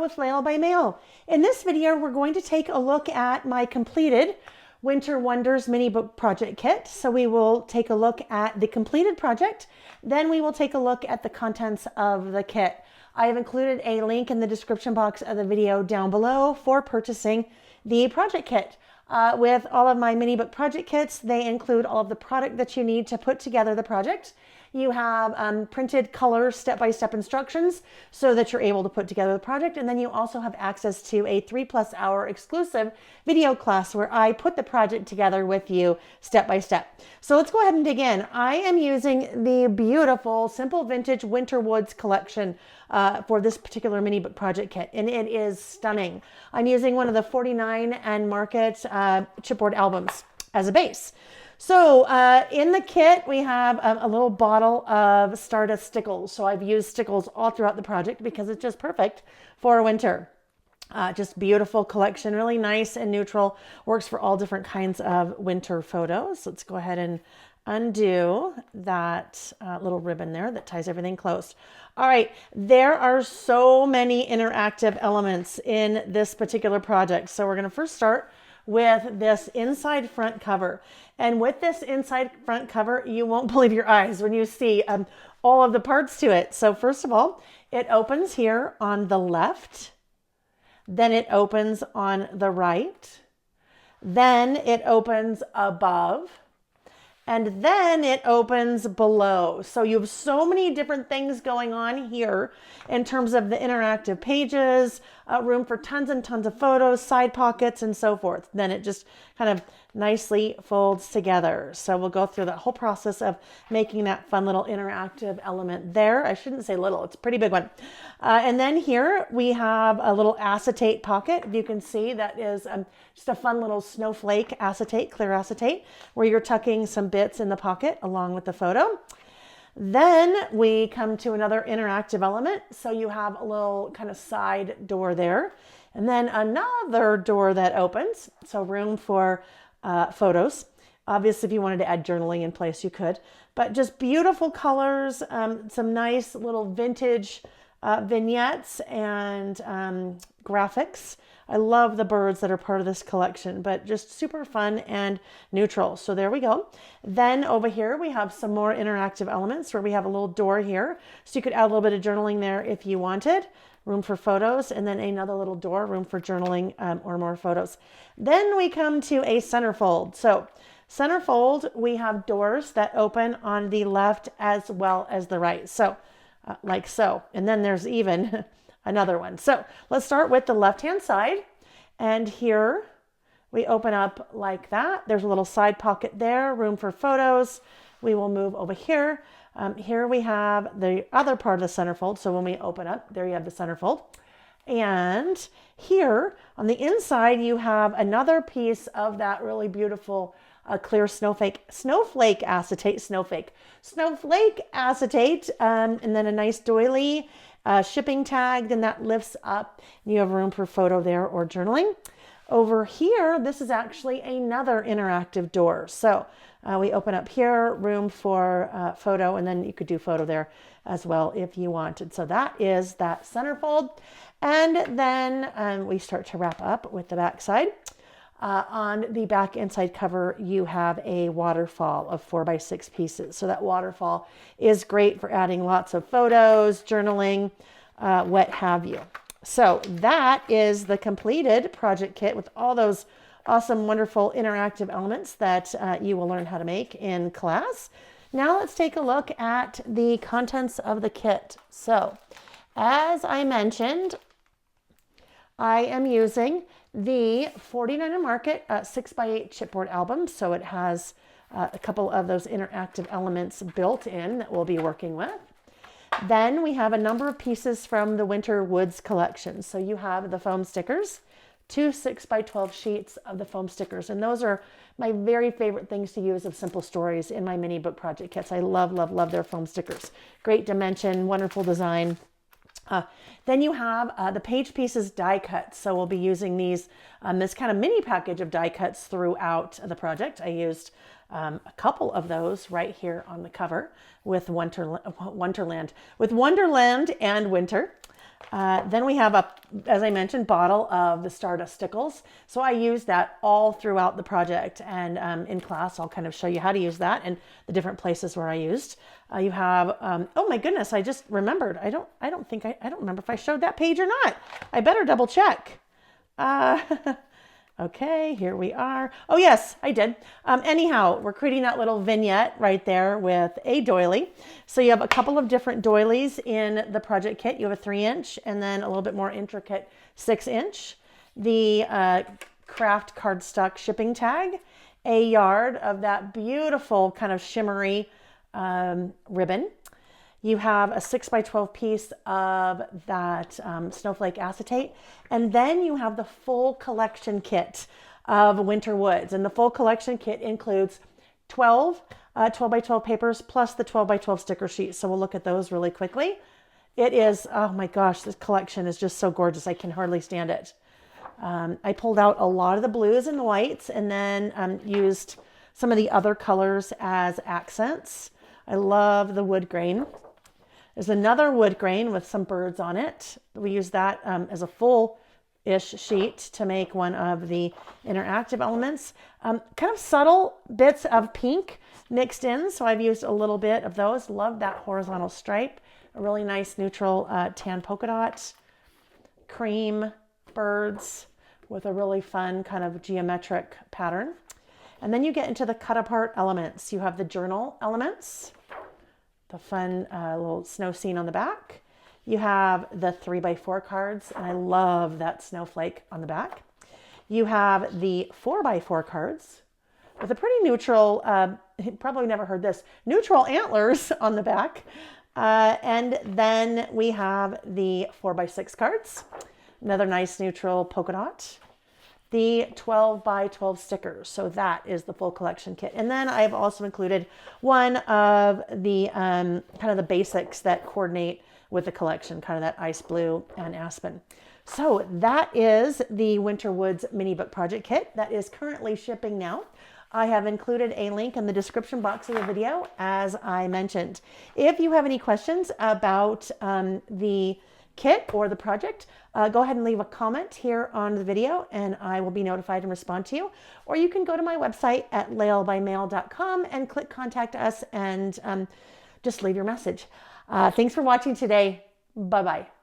with Layle by Mail. In this video, we're going to take a look at my completed Winter Wonders mini book project kit. So we will take a look at the completed project, then we will take a look at the contents of the kit. I have included a link in the description box of the video down below for purchasing the project kit. With all of my mini book project kits, they include all of the product that you need to put together the project. You have printed color step-by-step instructions so that you're able to put together the project. And then you also have access to a 3+ hour exclusive video class where I put the project together with you step by step. So let's go ahead and dig in. I am using the beautiful Simple Vintage Winter Woods collection for this particular mini book project kit, and it is stunning. I'm using one of the 49 and Market chipboard albums as a base. So in the kit, we have a little bottle of Stardust stickles. So I've used stickles all throughout the project because it's just perfect for winter. Just beautiful collection, really nice and neutral. Works for all different kinds of winter photos. Let's go ahead and undo that little ribbon there that ties everything closed. All right, there are so many interactive elements in this particular project. So we're going to first start with this inside front cover. And with this inside front cover, you won't believe your eyes when you see all of the parts to it. So first of all, it opens here on the left, then it opens on the right, then it opens above, and then it opens below. So you have so many different things going on here in terms of the interactive pages, room for tons and tons of photos, side pockets, and so forth. Then it just kind of nicely folds together. So we'll go through that whole process of making that fun little interactive element there. I shouldn't say little, it's a pretty big one. And then here we have a little acetate pocket. You can see that is just a fun little snowflake acetate, clear acetate, where you're tucking some bits in the pocket along with the photo. Then we come to another interactive element. So you have a little kind of side door there, and then another door that opens. So room for photos. Obviously, if you wanted to add journaling in place, you could, but just beautiful colors, some nice little vintage vignettes and graphics. I love the birds that are part of this collection, but just super fun and neutral. So there we go. Then over here, we have some more interactive elements where we have a little door here. So you could add a little bit of journaling there if you wanted. Room for photos, and then another little door, room for journaling or more photos. Then we come to a centerfold. So centerfold, we have doors that open on the left as well as the right. So like so. And then there's even another one. So let's start with the left-hand side. And here we open up like that. There's a little side pocket there, room for photos. We will move over here. Here we have the other part of the centerfold. So when we open up, there you have the centerfold. And here on the inside, you have another piece of that really beautiful clear snowflake acetate, snowflake acetate, and then a nice doily shipping tag, and that lifts up. You have room for photo there or journaling. Over here, this is actually another interactive door. So we open up here, room for photo, and then you could do photo there as well if you wanted. So that is that centerfold. And then we start to wrap up with the back side. On the back inside cover, you have a waterfall of 4x6 pieces. So that waterfall is great for adding lots of photos, journaling, what have you. So that is the completed project kit with all those awesome, wonderful interactive elements that you will learn how to make in class. Now let's take a look at the contents of the kit. So as I mentioned, I am using the 49 and Market 6x8 chipboard album. So it has a couple of those interactive elements built in that we'll be working with. Then we have a number of pieces from the Winter Woods collection. So you have the foam stickers, 2 6x12 sheets of the foam stickers. And those are my very favorite things to use of Simple Stories in my mini book project kits. I love, love, love their foam stickers. Great dimension, wonderful design. Then you have the page pieces die cuts. So we'll be using these, this kind of mini package of die cuts throughout the project. I used a couple of those right here on the cover with Wonderland and Winter. Then we have as I mentioned, bottle of the Stardust stickles. So I use that all throughout the project, and in class I'll kind of show you how to use that and the different places where I used. You have oh my goodness, I just remembered. I don't remember if I showed that page or not. I better double check. Okay, here we are. Oh yes, I did. Anyhow, we're creating that little vignette right there with a doily. So you have a couple of different doilies in the project kit. You have a 3-inch and then a little bit more intricate 6-inch. The craft cardstock shipping tag, a yard of that beautiful kind of shimmery ribbon. You have a 6x12 piece of that snowflake acetate. And then you have the full collection kit of winter woods. And the full collection kit includes 12 12x12 papers plus the 12x12 sticker sheets. So we'll look at those really quickly. It is, oh my gosh, this collection is just so gorgeous. I can hardly stand it. I pulled out a lot of the blues and the whites and then used some of the other colors as accents. I love the wood grain. There's another wood grain with some birds on it. We use that as a full-ish sheet to make one of the interactive elements. Kind of subtle bits of pink mixed in, so I've used a little bit of those. Love that horizontal stripe. A really nice neutral tan polka dot. Cream birds with a really fun kind of geometric pattern. And then you get into the cut-apart elements. You have the journal elements. The fun little snow scene on the back. You have the 3x4 cards, and I love that snowflake on the back. You have the 4x4 cards with a pretty neutral, probably never heard this, neutral antlers on the back. And then we have the 4x6 cards, another nice neutral polka dot. The 12x12 stickers. So that is the full collection kit. And then I've also included one of the kind of the basics that coordinate with the collection, kind of that ice blue and aspen. So that is the Winter Woods mini book project kit that is currently shipping now. I have included a link in the description box of the video, as I mentioned. If you have any questions about the kit or the project, go ahead and leave a comment here on the video and I will be notified and respond to you. Or you can go to my website at laylebymail.com and click contact us and just leave your message. Thanks for watching today. Bye-bye.